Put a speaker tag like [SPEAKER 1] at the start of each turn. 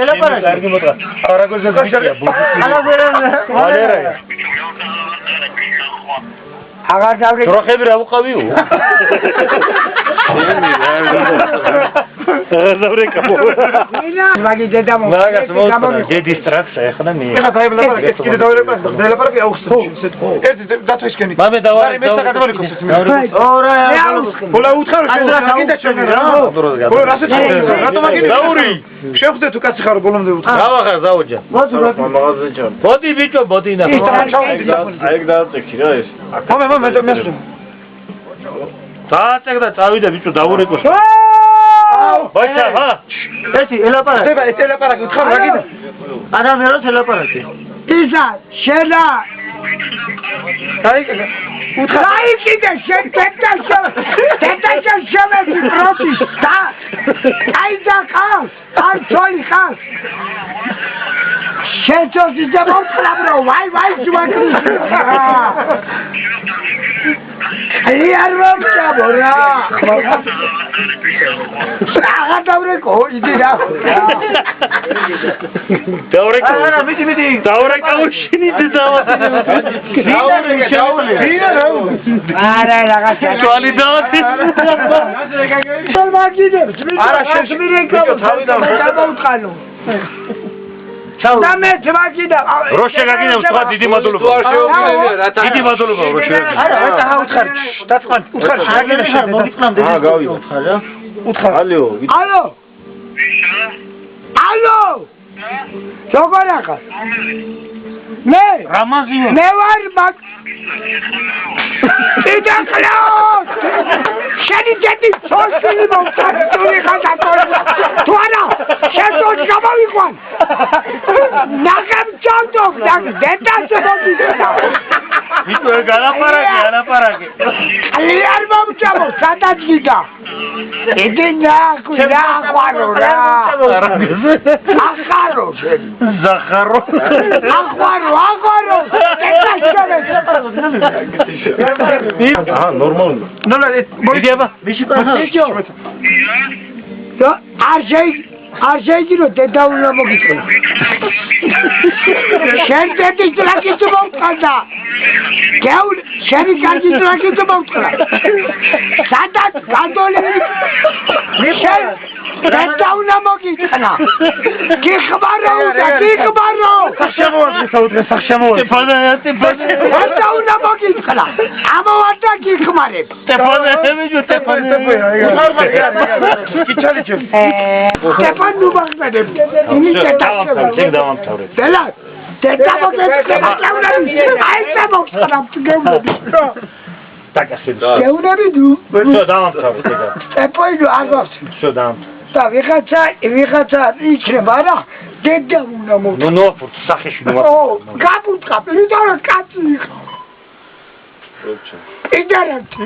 [SPEAKER 1] ელაპარაკე.
[SPEAKER 2] კარგი მოტყვა. არაგოზე გიჩია ბუზი.
[SPEAKER 1] აღარ დავრი.
[SPEAKER 2] დროხები რა უყავიო?
[SPEAKER 1] მაგი დედა მო.
[SPEAKER 2] მაგას მოუწოდა დედის ტრაქს ახლა მე.
[SPEAKER 3] ეხლა დაიბლაპარაკე, კიდე დაიბლაპარაკე აუხსნა. ერთი დათვისკენი.
[SPEAKER 2] მამე დავარი.
[SPEAKER 1] ორა.
[SPEAKER 3] ბოლა უთხარ კიდე ჩვენი რა. ბოლა რასაც რატომ აგინე? დაური. შევხვდე თუ კაცი ხარო ბოლომდე უთხარ.
[SPEAKER 2] გავახარ დაუჯა. მაღაზია ჩავ. ბოდი ბიჭო ბოდი ნა.
[SPEAKER 3] აიგ დააწექი რა ეს. მომე მე
[SPEAKER 2] დააწეკ და წავიდე ბიჭო დაურეკოს. ბაჭა ჰა.
[SPEAKER 1] ერთი ელაპარაკე.
[SPEAKER 3] ხება ეს ელაპარაკე უთხარ რა კიდე?
[SPEAKER 1] ადამიანს ელაპარაკე. ისა შენა.
[SPEAKER 3] აი უთხარ.
[SPEAKER 1] აი კიდე შეტეტა შევედი პროტის და აი და ხარ არჩოლი ხარ შეჭოდი და მომწრაბრო ვაი ჯუაკრი აი არ მომწაბო რა აღა დავრეკო იდი რა
[SPEAKER 2] დავრეკო
[SPEAKER 1] არა მიდი
[SPEAKER 2] დავრეკო შინით
[SPEAKER 1] არა რაღაცა
[SPEAKER 2] თვალი დავათი
[SPEAKER 1] არა შეშმირეკავ
[SPEAKER 3] თავიდან
[SPEAKER 1] დავუთხანო და მე თვაგიდა
[SPEAKER 2] როშე გაგინე უცხო დიდი მადლობა დიდი მადლობა როშე
[SPEAKER 1] არა ვეცა უთხარ დაწყან უთხარ შეგინე მოგიწნამდე
[SPEAKER 2] გავიდა უთხარ რა
[SPEAKER 3] უთხარ
[SPEAKER 2] ალო
[SPEAKER 1] როგორ ახალ მე
[SPEAKER 2] რამაზიო
[SPEAKER 1] მე ვარ მაგ იდაკლოს შენი ძეთი სოციალი მომწონი ხარ თუ არა შენ გამოვიყვან ნაგებ ჯანდო დეტას მომიწევა
[SPEAKER 2] ვიტო განაპარაკე
[SPEAKER 1] არ მომწამო სადაც გიდა იდი ნახვარო რა ახარო შენ
[SPEAKER 2] ზახარო
[SPEAKER 1] აღვარო
[SPEAKER 2] აა ნორმალურია
[SPEAKER 3] ნოლა
[SPEAKER 2] მიდიაბა მიში
[SPEAKER 1] ბიჭო არ შეიძლება დედა უნდა მოგიწონა შენ დედის ტრაკით მომყდა გეულ შენი კარგი ტრაკით მომყდა სადაც გადოლები შენ დედა უნდა მოგიწონა გიხმარო
[SPEAKER 2] სტეფანე
[SPEAKER 1] დედა უნდა მოგიწონა ამოვარდა გიხმარებ
[SPEAKER 2] სტეფანე
[SPEAKER 1] Stefan nu bagmedem. İni
[SPEAKER 2] დავამთავრე.
[SPEAKER 1] Dela. Deda მოგეცემი. აი შემოგწნავთ გემები.
[SPEAKER 2] დაკასეთ.
[SPEAKER 1] გეუნები დუ.
[SPEAKER 2] ვეცო დავამთავრე დედა.
[SPEAKER 1] ეპოიდო აგავს.
[SPEAKER 2] ვეცო დავამთავრე.
[SPEAKER 1] და ვიღაცა იქნება რა. დედა უნდა მოვ.
[SPEAKER 2] ნუ ნოფურთ სახეში ნუ.
[SPEAKER 1] გაბუტყა, პირდარო კაცი იყო.
[SPEAKER 2] როჩა.
[SPEAKER 1] იდარეთ.